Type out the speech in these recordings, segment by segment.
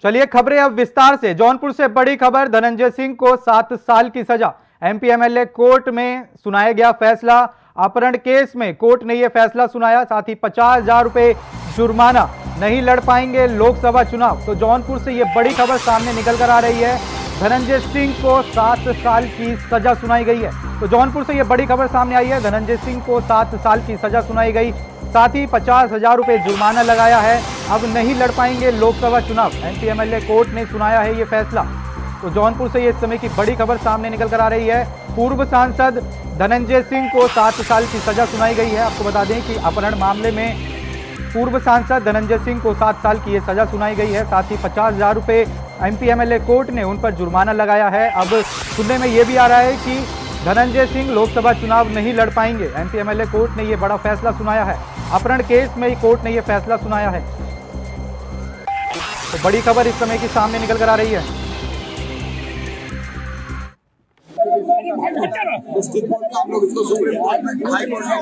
चलिए खबरें अब विस्तार से। जौनपुर से बड़ी खबर, धनंजय सिंह को 7 साल की सजा। एमपी एमएलए कोर्ट में सुनाया गया फैसला। अपहरण केस में कोर्ट ने यह फैसला सुनाया, साथ ही 50,000 रुपए जुर्माना। नहीं लड़ पाएंगे लोकसभा चुनाव। तो जौनपुर से यह बड़ी खबर सामने निकल कर आ रही है, धनंजय सिंह को 7 साल की सजा सुनाई गई है। तो जौनपुर से यह बड़ी खबर सामने आई है, धनंजय सिंह को 7 साल की सजा सुनाई गई, साथ ही 50,000 रुपए जुर्माना लगाया है। अब नहीं लड़ पाएंगे लोकसभा चुनाव। एमपी एमएलए कोर्ट ने सुनाया है ये फैसला। तो जौनपुर से ये इस समय की बड़ी खबर सामने निकल कर आ रही है। पूर्व सांसद धनंजय सिंह को 7 साल की सजा सुनाई गई है। आपको बता दें कि अपहरण मामले में पूर्व सांसद धनंजय सिंह को 7 साल की ये सजा सुनाई गई है, साथ ही 50,000 रुपए एमपी एमएलए कोर्ट ने उन पर जुर्माना लगाया है। अब सुनने में यह भी आ रहा है कि धनंजय सिंह लोकसभा चुनाव नहीं लड़ पाएंगे। एमपी एमएलए कोर्ट ने यह बड़ा फैसला सुनाया है। अपहरण केस में कोर्ट ने यह फैसला सुनाया है। तो बड़ी खबर इस समय की सामने निकल कर आ रही है। डिस्ट्रिक्ट कोर्ट का हम लोग इसको सुप्रीम कोर्ट में हाई कोर्ट में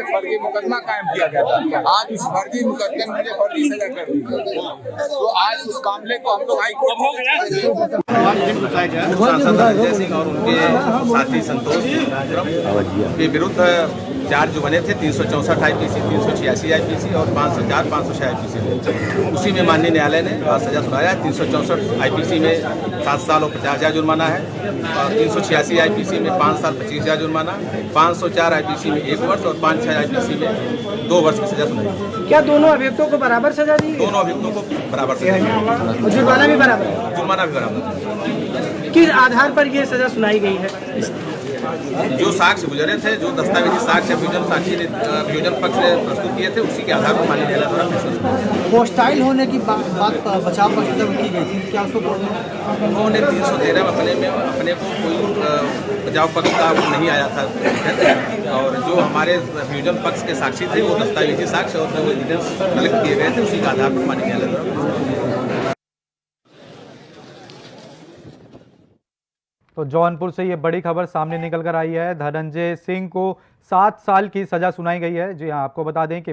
फर्जी मुकदमा कायम किया गया था। आज उस फर्जी मुकदमे में मुझे फर्जी सजा कर दी गई। तो आज उस मामले को हम लोग हाई कोर्ट सांसद धनंजय सिंह और उनके साथी संतोष के विरुद्ध चार्ज जो बने थे 364 आईपीसी, 386 आईपीसी और 5,506 आईपीसी में, उसी में माननीय न्यायालय ने सजा सुनाया। 364 आईपीसी में 7 साल और 50,000 जुर्माना है, और 386 आईपीसी में 5 साल 25,000 जुर्माना, 504 आईपीसी में 1 वर्ष और 506 आईपीसी में 2 वर्ष की सजा सुनाई। क्या दोनों अभियुक्तों को बराबर सजा दी? दोनों अभियुक्तों को बराबर सजा, जुर्माना भी बराबर? जुर्माना भी बराबर। किस आधार पर ये सजा सुनाई गई है? जो साक्ष्य गुजरे थे, जो दस्तावेजी साक्ष्य अभियोजन पक्ष ने प्रस्तुत किए थे, उसी के आधार पर माननीय न्यायालय द्वारा फैसला। हॉस्टाइल होने की बात बचाव पक्ष में की गई थी, क्या उसको उन्होंने 313 अपने को कोई बचाव पक्ष का नहीं आया था, और जो हमारे अभियोजन पक्ष के साक्षी थे वो दस्तावेजी साक्ष्य और वो एविडेंस कलेक्ट किए गए थे, उसी के आधार पर माननीय न्यायालय द्वारा। तो जौनपुर से ये बड़ी खबर सामने निकल कर आई है, धनंजय सिंह को 7 साल की सजा सुनाई गई है। जी हाँ, आपको बता दें कि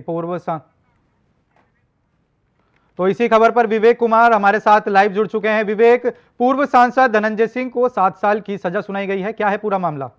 तो इसी खबर पर विवेक कुमार हमारे साथ लाइव जुड़ चुके हैं। विवेक, पूर्व सांसद धनंजय सिंह को 7 साल की सजा सुनाई गई है, क्या है पूरा मामला?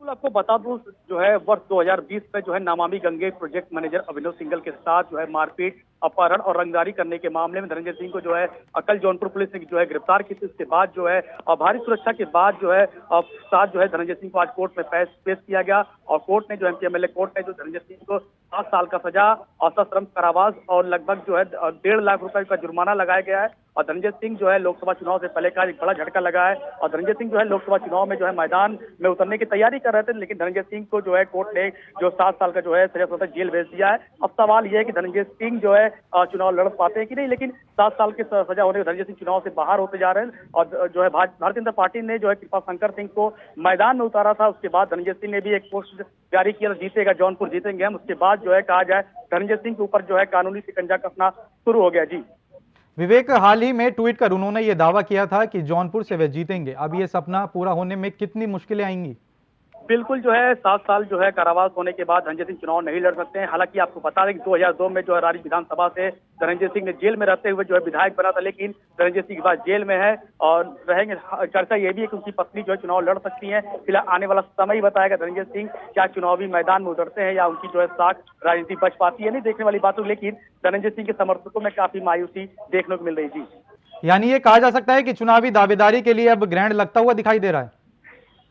आपको बता दूं, जो है वर्ष 2020 में जो है नमामि गंगे प्रोजेक्ट मैनेजर अभिनव सिंघल के साथ जो है मारपीट, अपहरण और रंगदारी करने के मामले में धनंजय सिंह को जो है कल जौनपुर पुलिस ने जो है गिरफ्तार की थी। उसके बाद जो है भारी सुरक्षा के बाद जो है साथ जो है धनंजय सिंह को आज कोर्ट में पेश किया गया, और कोर्ट ने जो एमपी एमएलए कोर्ट ने जो धनंजय सिंह को 7 साल का सजा और सश्रम कारावास और लगभग जो है 1.5 लाख रुपए का जुर्माना लगाया गया है। और धनंजय सिंह जो है लोकसभा चुनाव से पहले का एक बड़ा झटका लगा है, और धनंजय सिंह जो है लोकसभा चुनाव में जो है मैदान में उतरने की तैयारी कर रहे थे, लेकिन धनंजय सिंह को जो है कोर्ट ने जो 7 साल का जो है सजा सुनाकर जेल भेज दिया है। अब सवाल यह है कि धनंजय सिंह जो है चुनाव लड़ पाते हैं कि नहीं, लेकिन 7 साल की सजा होने पर धनंजय सिंह चुनाव से बाहर होते जा रहे हैं। और जो है भारतीय जनता पार्टी ने जो है कृपा शंकर सिंह को मैदान में उतारा था। उसके बाद धनंजय सिंह ने भी एक पोस्ट जारी किया, जीतेगा जौनपुर, जीतेंगे हम। उसके बाद जो है कहा जाए धनंजय सिंह के ऊपर जो है कानूनी शिकंजा कसना शुरू हो गया। जी विवेक, हाल ही में ट्वीट कर उन्होंने ये दावा किया था कि जौनपुर से वे जीतेंगे। अब ये सपना पूरा होने में कितनी मुश्किलें आएंगी? बिल्कुल, जो है 7 साल जो है कारावास होने के बाद धनंजय सिंह चुनाव नहीं लड़ सकते हैं। हालांकि आपको बता दें कि 2002 में जो है राज्य विधानसभा से धनंजय सिंह ने जेल में रहते हुए जो है विधायक बना था, लेकिन धनंजय सिंह के बाद जेल में है और रहेंगे। चर्चा ये भी है कि उनकी पत्नी जो है चुनाव लड़ सकती है। फिलहाल आने वाला समय ही बताएगा धनंजय सिंह क्या चुनावी मैदान में उतरते हैं या उनकी जो है साख राजनीति बच पाती है, नहीं देखने वाली बात हो। लेकिन धनंजय सिंह के समर्थकों में काफी मायूसी देखने को मिल रही थी। यानी ये कहा जा सकता है कि चुनावी दावेदारी के लिए अब ग्रहण लगता हुआ दिखाई दे रहा है।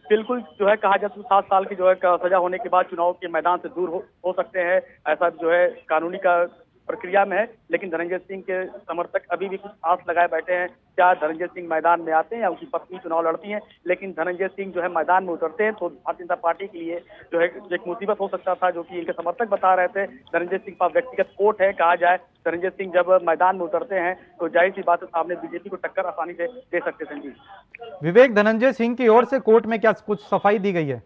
बिल्कुल, जो है कहा जाए तो 7 साल की जो है सजा होने के बाद चुनाव के मैदान से दूर हो सकते हैं, ऐसा जो है कानूनी का प्रक्रिया में है। लेकिन धनंजय सिंह के समर्थक अभी भी कुछ आस लगाए बैठे हैं, क्या धनंजय सिंह मैदान में आते हैं या उनकी पत्नी चुनाव लड़ती हैं। लेकिन धनंजय सिंह जो है मैदान में उतरते हैं तो भारतीय जनता पार्टी के लिए जो है एक मुसीबत हो सकता था, जो कि इनके समर्थक बता रहे थे। धनंजय सिंह का व्यक्तिगत वोट है, कहा जाए धनंजय सिंह जब मैदान में उतरते हैं तो जाहिर सी बात है सामने बीजेपी को टक्कर आसानी से दे सकते थे। जी विवेक, धनंजय सिंह की ओर से कोर्ट में क्या कुछ सफाई दी गई है?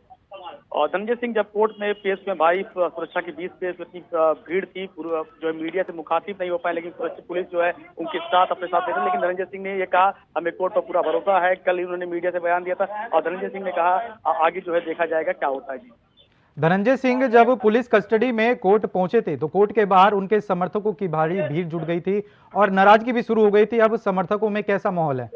और धनंजय सिंह जब कोर्ट में पेश में भाई सुरक्षा के बीच पे इतनी भीड़ थी, जो है मीडिया से मुखातिब नहीं हो पाए, लेकिन सुरक्षा पुलिस जो है उनके साथ अपने साथ लेकिन धनंजय सिंह ने ये कहा हमें कोर्ट पर पूरा भरोसा है। कल ही उन्होंने मीडिया से बयान दिया था और धनंजय सिंह ने कहा आगे जो है देखा जाएगा क्या होता है। जी धनंजय सिंह जब पुलिस कस्टडी में कोर्ट पहुंचे थे तो कोर्ट के बाहर उनके समर्थकों की भारी भीड़ जुट गई थी और नाराजगी भी शुरू हो गई थी। अब समर्थकों में कैसा माहौल है?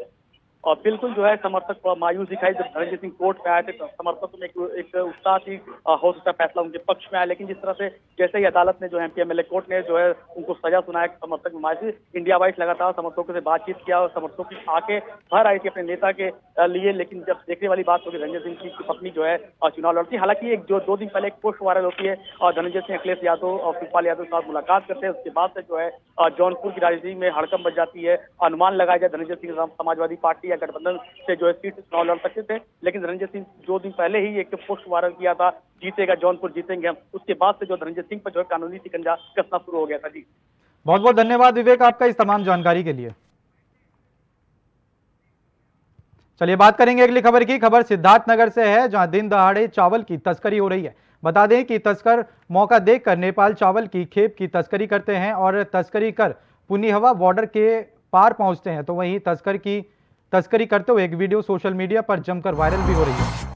और बिल्कुल जो है समर्थक मायूस दिखाई जब धनंजय सिंह कोर्ट में आए थे तो समर्थकों में एक उत्साह थी, हो सकता फैसला उनके पक्ष में आया। लेकिन जिस तरह से जैसे ही अदालत ने जो है एमपीएमएलए कोर्ट ने जो है उनको सजा सुनाया, समर्थक में मायूस। इंडिया वाइज लगातार समर्थकों से बातचीत किया और समर्थकों की आंखें भर आई थी अपने नेता के लिए। लेकिन जब देखने वाली बात होगी धनंजय सिंह की पत्नी जो है चुनाव लड़ती। हालांकि एक जो 2 दिन पहले एक पोस्ट वायरल होती है और धनंजय सिंह अखिलेश यादव और शिवपाल यादव के साथ मुलाकात करते हैं। उसके बाद से जो है जौनपुर की राजनीति में हड़कंप बच जाती है। अनुमान लगाया जाए धनंजय सिंह समाजवादी पार्टी या गठबंधन से जो है सीट चुनाव लड़ सकते थे, लेकिन धनंजय सिंह 2 दिन पहले ही एक पोस्ट वायरल किया था, जीतेगा जौनपुर जीतेंगे हम। उसके बाद से जो धनंजय सिंह पर जो है कानूनी शिकंजा कसना शुरू हो गया था। जी बहुत बहुत धन्यवाद विवेक आपका इस तमाम जानकारी के लिए। चलिए बात करेंगे अगली खबर की। खबर सिद्धार्थनगर से है जहां दिन दहाड़े चावल की तस्करी हो रही है। बता दें कि तस्कर मौका देखकर नेपाल चावल की खेप की तस्करी करते हैं और तस्करी कर पुनिहवा बॉर्डर के पार पहुंचते हैं। तो वहीं तस्करी करते हुए एक वीडियो सोशल मीडिया पर जमकर वायरल भी हो रही है।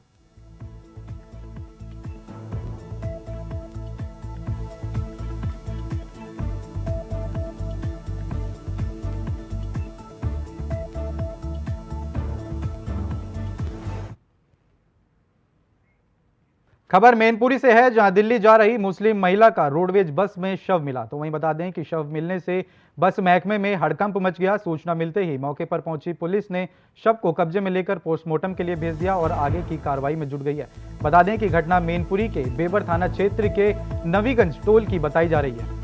खबर मैनपुरी से है जहां दिल्ली जा रही मुस्लिम महिला का रोडवेज बस में शव मिला। तो वहीं बता दें कि शव मिलने से बस महकमे में हड़कंप मच गया। सूचना मिलते ही मौके पर पहुंची पुलिस ने शव को कब्जे में लेकर पोस्टमार्टम के लिए भेज दिया और आगे की कार्रवाई में जुट गई है। बता दें कि घटना मैनपुरी के बेबर थाना क्षेत्र के नवीगंज टोल की बताई जा रही है।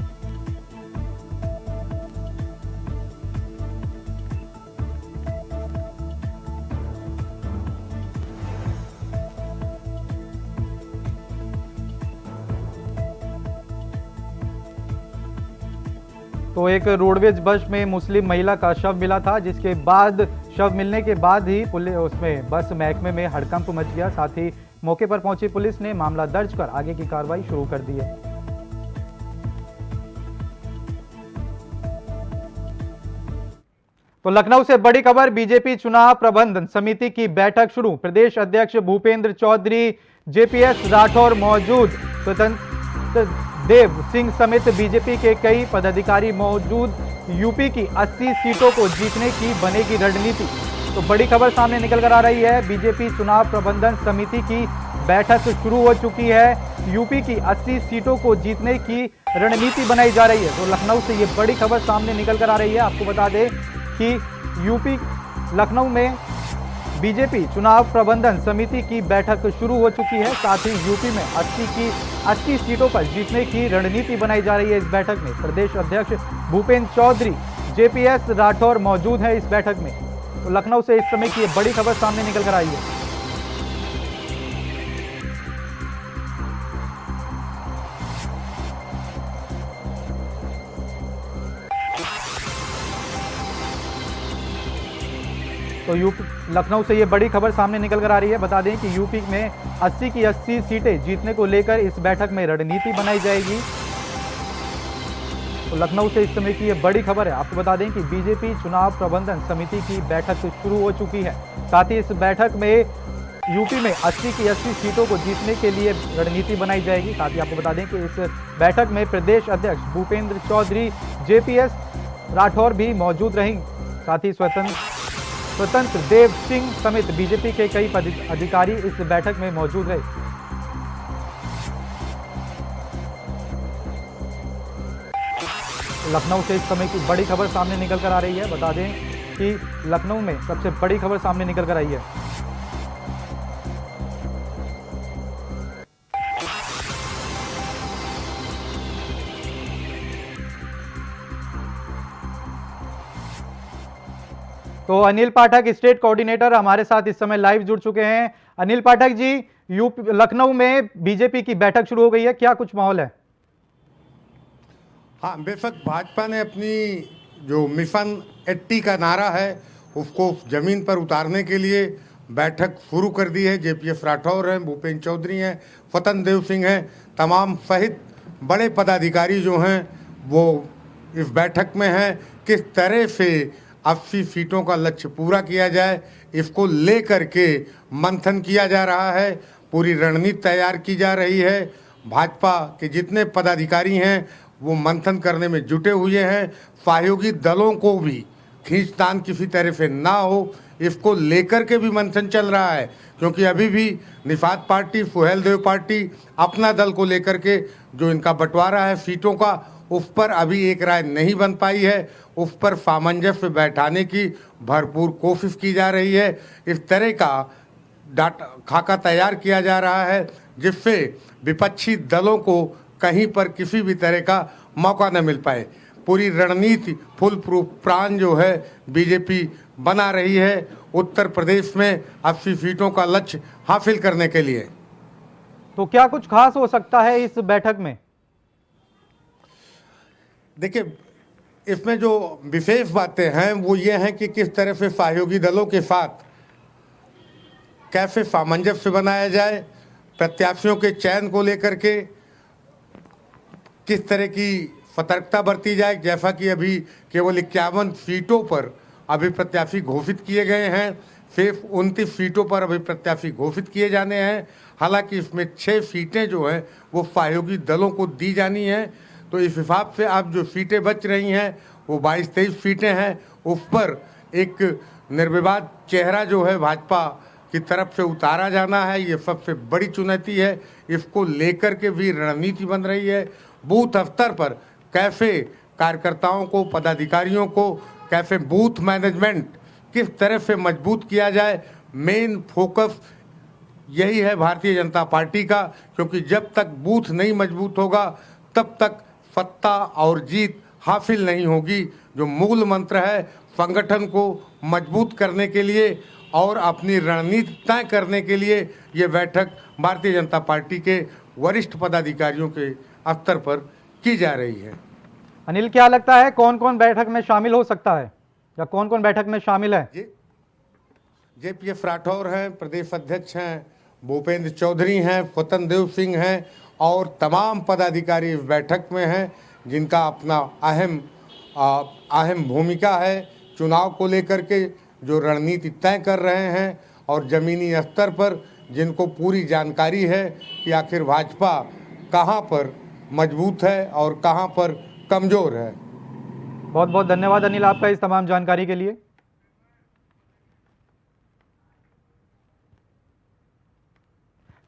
तो एक रोडवेज बस में मुस्लिम महिला का शव मिला था, जिसके बाद शव मिलने के बाद ही पुलिस उसमें बस महकमे में हड़कंप मच गया। साथ ही मौके पर पहुंची पुलिस ने मामला दर्ज कर आगे की कार्रवाई शुरू कर दी है। तो लखनऊ से बड़ी खबर, बीजेपी चुनाव प्रबंधन समिति की बैठक शुरू। प्रदेश अध्यक्ष भूपेंद्र चौधरी, जेपीएस राठौर मौजूद, स्वतंत्र देव सिंह समेत बीजेपी के कई पदाधिकारी मौजूद। यूपी की 80 सीटों को जीतने की बनेगी रणनीति। तो बड़ी खबर सामने निकल कर आ रही है, बीजेपी चुनाव प्रबंधन समिति की बैठक शुरू हो चुकी है। यूपी की 80 सीटों को जीतने की रणनीति बनाई जा रही है। तो लखनऊ से ये बड़ी खबर सामने निकल कर आ रही है। आपको बता दें कि यूपी लखनऊ में बीजेपी चुनाव प्रबंधन समिति की बैठक शुरू हो चुकी है। साथ ही यूपी में 80 सीटों पर जीतने की रणनीति बनाई जा रही है। इस बैठक में प्रदेश अध्यक्ष भूपेंद्र चौधरी, जेपीएस राठौर मौजूद हैं इस बैठक में। तो लखनऊ से इस समय की बड़ी खबर सामने निकल कर आई है। तो लखनऊ से ये बड़ी खबर सामने निकल कर आ रही है। बता दें कि यूपी में 80 की 80 सीटें जीतने को लेकर इस बैठक में रणनीति बनाई जाएगी। तो लखनऊ से इस समय की ये बड़ी खबर है। आपको बता दें कि बीजेपी चुनाव प्रबंधन समिति की बैठक शुरू हो चुकी है। साथ ही इस बैठक में यूपी में 80 की 80 सीटों को जीतने के लिए रणनीति बनाई जाएगी। साथ ही आपको बता दें कि इस बैठक में प्रदेश अध्यक्ष भूपेंद्र चौधरी, जेपीएस राठौर भी मौजूद रहेंगे। साथ ही स्वतंत्र देव सिंह समेत बीजेपी के कई अधिकारी इस बैठक में मौजूद रहे। लखनऊ से इस समय की बड़ी खबर सामने निकल कर आ रही है। बता दें कि लखनऊ में सबसे बड़ी खबर सामने निकल कर आई है। तो अनिल पाठक स्टेट कोऑर्डिनेटर हमारे साथ इस समय लाइव जुड़ चुके हैं। अनिल पाठक जी, लखनऊ में बीजेपी की बैठक शुरू हो गई है, क्या कुछ माहौल है? हाँ, बेशक भाजपा ने अपनी जो मिशन 80 का नारा है उसको जमीन पर उतारने के लिए बैठक शुरू कर दी है। JPF राठौर हैं, भूपेंद्र चौधरी हैं, फतन देव सिंह हैं, तमाम सहित बड़े पदाधिकारी जो हैं वो इस बैठक में हैं। किस तरह से 80 सीटों का लक्ष्य पूरा किया जाए, इसको लेकर के मंथन किया जा रहा है। पूरी रणनीति तैयार की जा रही है। भाजपा के जितने पदाधिकारी हैं वो मंथन करने में जुटे हुए हैं। सहयोगी दलों को भी खींचतान किसी तरह से ना हो, इसको लेकर के भी मंथन चल रहा है। क्योंकि अभी भी निफात पार्टी, सुहेल देव पार्टी अपना दल को लेकर के जो इनका बंटवारा है सीटों का, उस पर अभी एक राय नहीं बन पाई है। उस पर सामंजस्य बैठाने की भरपूर कोशिश की जा रही है। इस तरह का डाटा खाका तैयार किया जा रहा है जिससे विपक्षी दलों को कहीं पर किसी भी तरह का मौका न मिल पाए। पूरी रणनीति फुल प्रूफ प्लान जो है बीजेपी बना रही है उत्तर प्रदेश में 80 सीटों का लक्ष्य हासिल करने के लिए। तो क्या कुछ खास हो सकता है इस बैठक में? देखिए, इसमें जो विशेष बातें हैं वो ये हैं कि किस तरह से सहयोगी दलों के साथ कैसे सामंजस्य बनाया जाए, प्रत्याशियों के चयन को लेकर के किस तरह की सतर्कता बरती जाए। जैसा कि अभी केवल 51 सीटों पर अभी प्रत्याशी घोषित किए गए हैं, सिर्फ 29 सीटों पर अभी प्रत्याशी घोषित किए जाने हैं। हालांकि इसमें 6 सीटें जो हैं वो सहयोगी दलों को दी जानी हैं। तो इस हिसाब से अब जो सीटें बच रही हैं वो 22-23 सीटें हैं। उस पर एक निर्विवाद चेहरा जो है भाजपा की तरफ से उतारा जाना है, ये सबसे बड़ी चुनौती है। इसको लेकर के भी रणनीति बन रही है। बूथ स्तर पर कैसे कार्यकर्ताओं को, पदाधिकारियों को कैसे बूथ मैनेजमेंट किस तरह से मजबूत किया जाए, मेन फोकस यही है भारतीय जनता पार्टी का। क्योंकि जब तक बूथ नहीं मजबूत होगा तब तक सत्ता और जीत हासिल नहीं होगी। जो मूल मंत्र है संगठन को मजबूत करने के लिए और अपनी रणनीति तय करने के लिए ये बैठक भारतीय जनता पार्टी के वरिष्ठ पदाधिकारियों के स्तर पर की जा रही है। अनिल, क्या लगता है कौन कौन बैठक में शामिल हो सकता है या कौन कौन बैठक में शामिल है? JPF राठौर हैं, प्रदेश अध्यक्ष हैं, भूपेंद्र चौधरी हैं, फतन देव सिंह हैं और तमाम पदाधिकारी इस बैठक में हैं जिनका अपना अहम भूमिका है। चुनाव को लेकर के जो रणनीति तय कर रहे हैं और ज़मीनी स्तर पर जिनको पूरी जानकारी है कि आखिर भाजपा कहां पर मजबूत है और कहां पर कमज़ोर है। बहुत बहुत धन्यवाद अनिल आपका इस तमाम जानकारी के लिए।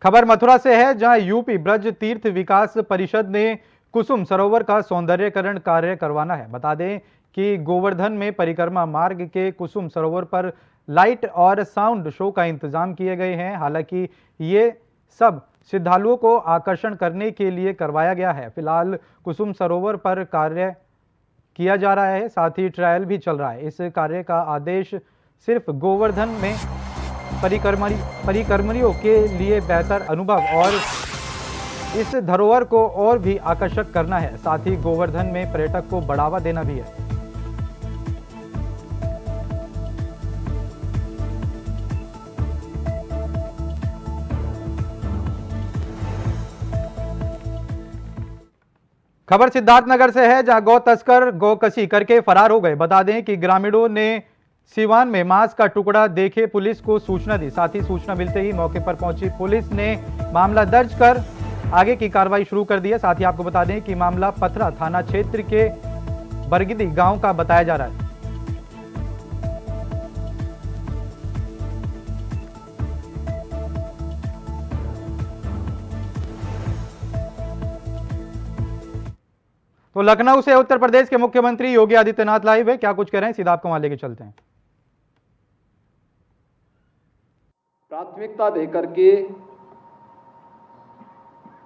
खबर मथुरा से है, जहां यूपी ब्रज तीर्थ विकास परिषद ने कुसुम सरोवर का सौंदर्यीकरण कार्य करवाना है। बता दें कि गोवर्धन में परिक्रमा मार्ग के कुसुम सरोवर पर लाइट और साउंड शो का इंतजाम किए गए हैं। हालांकि ये सब श्रद्धालुओं को आकर्षण करने के लिए करवाया गया है। फिलहाल कुसुम सरोवर पर कार्य किया जा रहा है, साथ ही ट्रायल भी चल रहा है। इस कार्य का आदेश सिर्फ गोवर्धन में परिक्रमियों के लिए बेहतर अनुभव और इस धरोहर को और भी आकर्षक करना है। साथ ही गोवर्धन में पर्यटक को बढ़ावा देना भी है। खबर सिद्धार्थनगर से है, जहां गौ तस्कर गौकशी करके फरार हो गए। बता दें कि ग्रामीणों ने सीवान में मांस का टुकड़ा देखे पुलिस को सूचना दी। साथ ही सूचना मिलते ही मौके पर पहुंची पुलिस ने मामला दर्ज कर आगे की कार्रवाई शुरू कर दी है। साथ ही आपको बता दें कि मामला पथरा थाना क्षेत्र के बरगिदी गांव का बताया जा रहा है। तो लखनऊ से उत्तर प्रदेश के मुख्यमंत्री योगी आदित्यनाथ लाइव है, क्या कुछ कह रहे हैं सीधा आपको वहां लेके चलते हैं। प्राथमिकता देकर के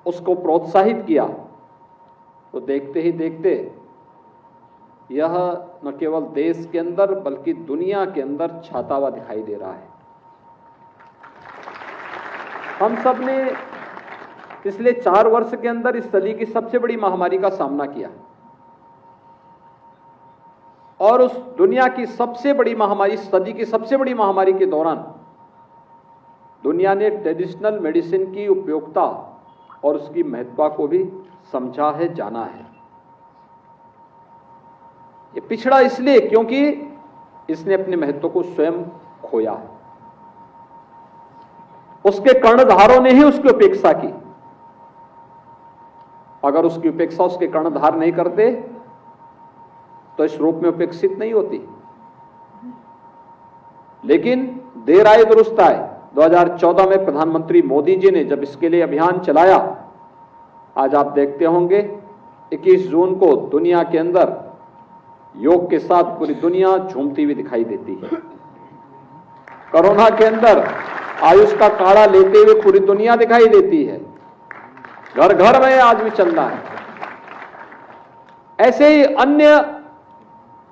उसको प्रोत्साहित किया तो देखते ही देखते यह न केवल देश के अंदर बल्कि दुनिया के अंदर छाता हुआ दिखाई दे रहा है। हम सब ने पिछले 4 वर्ष के अंदर इस सदी की सबसे बड़ी महामारी का सामना किया और उस दुनिया की सबसे बड़ी महामारी, सदी की सबसे बड़ी महामारी के दौरान दुनिया ने ट्रेडिशनल मेडिसिन की उपयोगिता और उसकी महत्ता को भी समझा है, जाना है। ये पिछड़ा इसलिए क्योंकि इसने अपने महत्व को स्वयं खोया है। उसके कर्णधारों ने ही उसकी उपेक्षा की। अगर उसकी उपेक्षा उसके कर्णधार नहीं करते तो इस रूप में उपेक्षित नहीं होती। लेकिन देर आए दुरुस्त आए। 2014 में प्रधानमंत्री मोदी जी ने जब इसके लिए अभियान चलाया, आज आप देखते होंगे 21 जून को दुनिया के अंदर योग के साथ पूरी दुनिया झूमती हुई दिखाई देती है। कोरोना के अंदर आयुष का काढ़ा लेते हुए पूरी दुनिया दिखाई देती है। घर घर में आज भी चल रहा है। ऐसे ही अन्य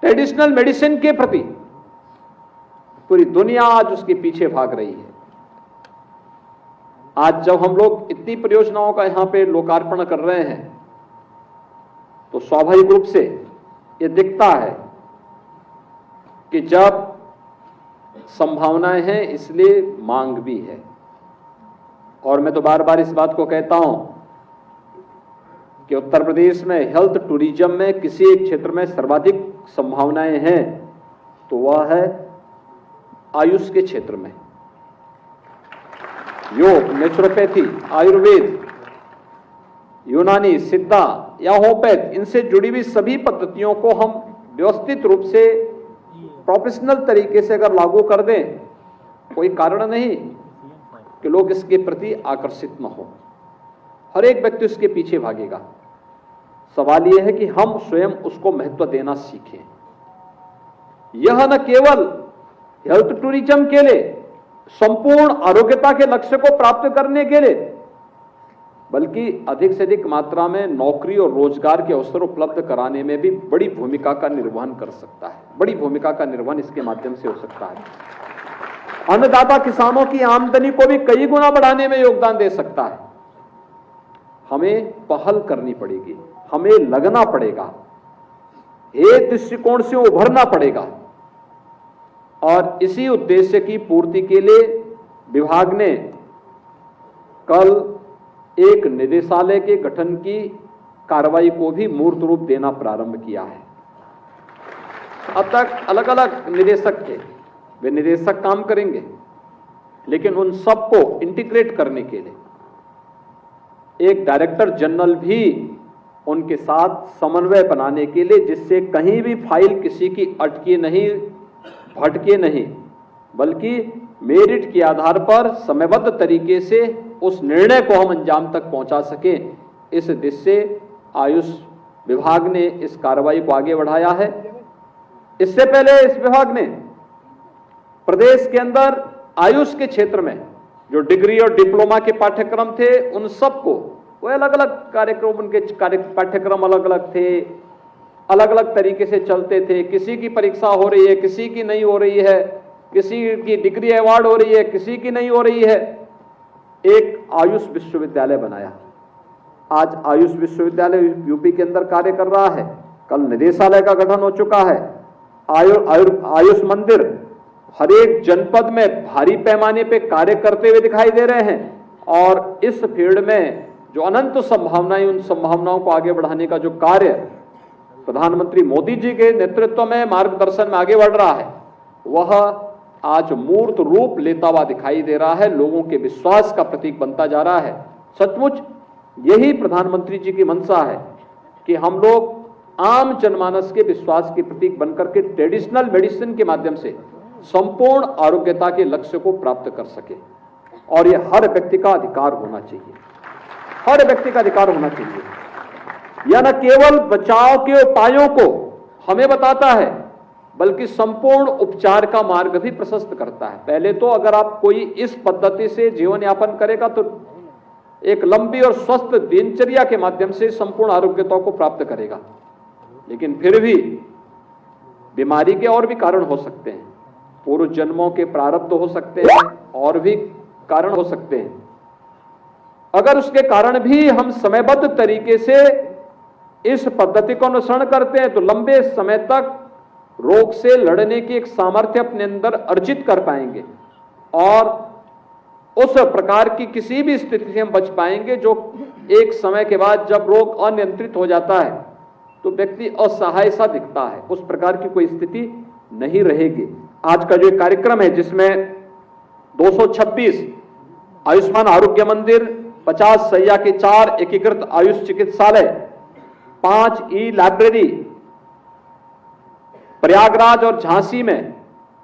ट्रेडिशनल मेडिसिन के प्रति पूरी दुनिया आज उसके पीछे भाग रही है। आज जब हम लोग इतनी परियोजनाओं का यहां पे लोकार्पण कर रहे हैं तो स्वाभाविक रूप से ये दिखता है कि जब संभावनाएं हैं इसलिए मांग भी है। और मैं तो बार बार इस बात को कहता हूं कि उत्तर प्रदेश में हेल्थ टूरिज्म में किसी एक क्षेत्र में सर्वाधिक संभावनाएं हैं तो वह है आयुष के क्षेत्र में। योग, नेचुरोपैथी, आयुर्वेद, यूनानी, सिद्धा या होम्योपैथ, इनसे जुड़ी हुई सभी पद्धतियों को हम व्यवस्थित रूप से प्रोफेशनल तरीके से अगर लागू कर दें, कोई कारण नहीं कि लोग इसके प्रति आकर्षित न हो। हर एक व्यक्ति उसके पीछे भागेगा। सवाल यह है कि हम स्वयं उसको महत्व देना सीखें। यह न केवल हेल्थ टूरिज्म के लिए, संपूर्ण आरोग्यता के लक्ष्य को प्राप्त करने के लिए, बल्कि अधिक से अधिक मात्रा में नौकरी और रोजगार के अवसर उपलब्ध कराने में भी बड़ी भूमिका का निर्वहन कर सकता है। बड़ी भूमिका का निर्वहन इसके माध्यम से हो सकता है। अन्नदाता किसानों की आमदनी को भी कई गुना बढ़ाने में योगदान दे सकता है। हमें पहल करनी पड़ेगी, हमें लगना पड़ेगा, एक दृष्टिकोण से उभरना पड़ेगा। और इसी उद्देश्य की पूर्ति के लिए विभाग ने कल एक निदेशालय के गठन की कार्रवाई को भी मूर्त रूप देना प्रारंभ किया है। अब तक अलग अलग निदेशक थे, वे निदेशक काम करेंगे, लेकिन उन सबको इंटीग्रेट करने के लिए एक डायरेक्टर जनरल भी उनके साथ समन्वय बनाने के लिए, जिससे कहीं भी फाइल किसी की अटकी नहीं, भटके नहीं, बल्कि मेरिट के आधार पर समयबद्ध तरीके से उस निर्णय को हम अंजाम तक पहुंचा सकें। इस दिशा से आयुष विभाग ने इस कार्रवाई को आगे बढ़ाया है। इससे पहले इस विभाग ने प्रदेश के अंदर आयुष के क्षेत्र में जो डिग्री और डिप्लोमा के पाठ्यक्रम थे, उन सबको, वो अलग अलग कार्यक्रम, उनके पाठ्यक्रम अलग अलग थे, अलग अलग तरीके से चलते थे। किसी की परीक्षा हो रही है, किसी की नहीं हो रही है, किसी की डिग्री अवार्ड हो रही है, किसी की नहीं हो रही है। एक आयुष विश्वविद्यालय बनाया। आज आयुष विश्वविद्यालय यूपी के अंदर कार्य कर रहा है। कल निदेशालय का गठन हो चुका है। आयुष मंदिर हर एक जनपद में भारी पैमाने पे कार्य करते हुए दिखाई दे रहे हैं। और इस फील्ड में जो अनंत संभावनाएं, उन संभावनाओं को आगे बढ़ाने का जो कार्य प्रधानमंत्री मोदी जी के नेतृत्व में, मार्गदर्शन में आगे बढ़ रहा है, वह आज मूर्त रूप लेता हुआ दिखाई दे रहा है, लोगों के विश्वास का प्रतीक बनता जा रहा है। सचमुच यही प्रधानमंत्री जी की मंशा है कि हम लोग आम जनमानस के विश्वास के प्रतीक बनकर के ट्रेडिशनल मेडिसिन के माध्यम से संपूर्ण आरोग्यता के लक्ष्य को प्राप्त कर सके। और यह हर व्यक्ति का अधिकार होना चाहिए, हर व्यक्ति का अधिकार होना चाहिए। यह न केवल बचाव के उपायों को हमें बताता है, बल्कि संपूर्ण उपचार का मार्ग भी प्रशस्त करता है। पहले तो अगर आप कोई इस पद्धति से जीवन यापन करेगा तो एक लंबी और स्वस्थ दिनचर्या के माध्यम से संपूर्ण आरोग्यता को प्राप्त करेगा। लेकिन फिर भी बीमारी के और भी कारण हो सकते हैं, पूर्व जन्मों के प्रारब्ध हो सकते हैं, और भी कारण हो सकते हैं। अगर उसके कारण भी हम समयबद्ध तरीके से इस पद्धति को अनुसरण करते हैं तो लंबे समय तक रोग से लड़ने की एक सामर्थ्य अपने अंदर अर्जित कर पाएंगे। और उस प्रकार की किसी भी स्थिति से हम बच पाएंगे जो एक समय के बाद जब रोग अनियंत्रित हो जाता है तो व्यक्ति असहाय सा दिखता है, उस प्रकार की कोई स्थिति नहीं रहेगी। आज का जो कार्यक्रम है जिसमें 226 आयुष्मान आरोग्य मंदिर, 50 सैया के 4 एकीकृत आयुष चिकित्सालय, 5 ई लाइब्रेरी, प्रयागराज और झांसी में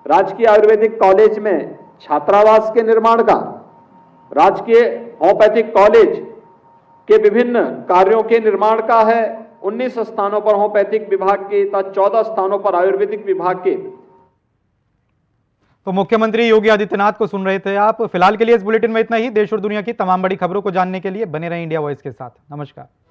राजकीय आयुर्वेदिक कॉलेज में छात्रावास के निर्माण का, राजकीय होम्योपैथिक कॉलेज के विभिन्न कार्यों के निर्माण का है। 19 स्थानों पर होम्योपैथिक विभाग के तथा 14 स्थानों पर आयुर्वेदिक विभाग के। तो मुख्यमंत्री योगी आदित्यनाथ को सुन रहे थे आप। फिलहाल के लिए इस बुलेटिन में इतना ही। देश और दुनिया की तमाम बड़ी खबरों को जानने के लिए बने रहें इंडिया वॉइस के साथ। नमस्कार।